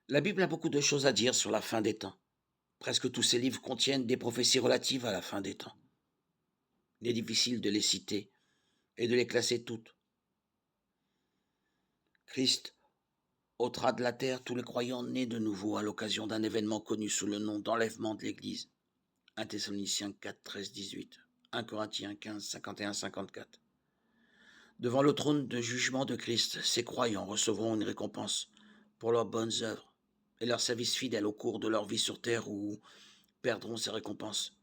La Bible a beaucoup de choses à dire sur la fin des temps. Presque tous ces livres contiennent des prophéties relatives à la fin des temps. Il est difficile de les citer et de les classer toutes. Christ ôtera de la terre tous les croyants nés de nouveau à l'occasion d'un événement connu sous le nom d'enlèvement de l'Église. 1 Thessaloniciens 4, 13, 18. 1 Corinthiens 15, 51, 54. Devant le trône de jugement de Christ, ces croyants recevront une récompense pour leurs bonnes œuvres et leur service fidèle au cours de leur vie sur terre ou perdront ces récompenses,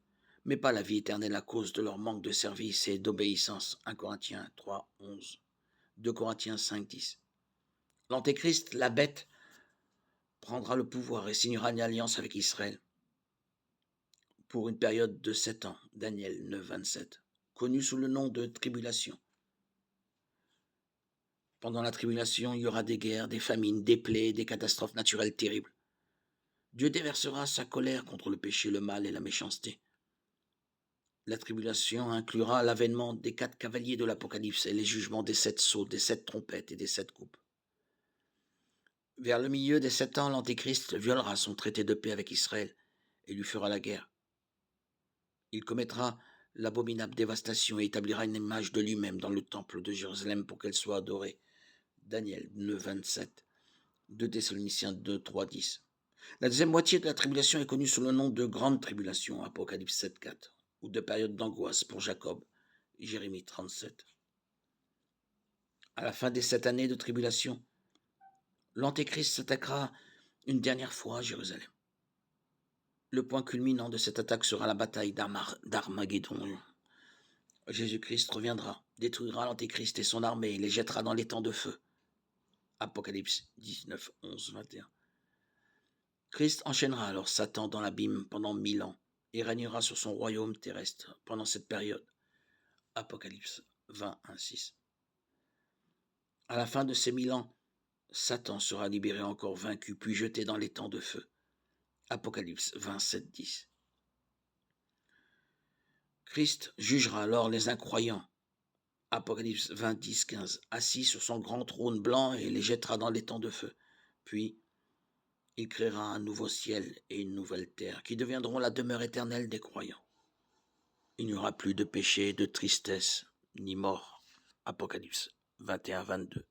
mais pas la vie éternelle à cause de leur manque de service et d'obéissance. 1 Corinthiens 3, 11. 2 Corinthiens 5, 10. L'Antéchrist, la bête, prendra le pouvoir et signera une alliance avec Israël pour une période de 7 ans. Daniel 9, 27. Connu sous le nom de tribulation. Pendant la tribulation, il y aura des guerres, des famines, des plaies, des catastrophes naturelles terribles. Dieu déversera sa colère contre le péché, le mal et la méchanceté. La tribulation inclura l'avènement des 4 cavaliers de l'Apocalypse et les jugements des 7 sceaux, des 7 trompettes et des 7 coupes. Vers le milieu des 7 ans, l'Antéchrist violera son traité de paix avec Israël et lui fera la guerre. Il commettra l'abominable dévastation et établira une image de lui-même dans le temple de Jérusalem pour qu'elle soit adorée. Daniel 9, 27, 2 Thessaloniciens 2, 3, 10. La deuxième moitié de la tribulation est connue sous le nom de grande tribulation, Apocalypse 7, 4, ou de période d'angoisse pour Jacob, Jérémie 37. À la fin des 7 années de tribulation, l'Antéchrist s'attaquera une dernière fois à Jérusalem. Le point culminant de cette attaque sera la bataille d'Armageddon. Jésus-Christ reviendra, détruira l'Antéchrist et son armée et les jettera dans les temps de feu. Apocalypse 19, 11, 21. Christ enchaînera alors Satan dans l'abîme pendant 1000 ans et régnera sur son royaume terrestre pendant cette période. Apocalypse 20, 1, 6. À la fin de ces 1000 ans, Satan sera libéré encore vaincu, puis jeté dans les temps de feu. Apocalypse 27, 10. Christ jugera alors les incroyants. Apocalypse 20, 10, 15. Assis sur son grand trône blanc et les jettera dans les temps de feu. Puis, il créera un nouveau ciel et une nouvelle terre qui deviendront la demeure éternelle des croyants. Il n'y aura plus de péché, de tristesse, ni mort. Apocalypse 21, 22.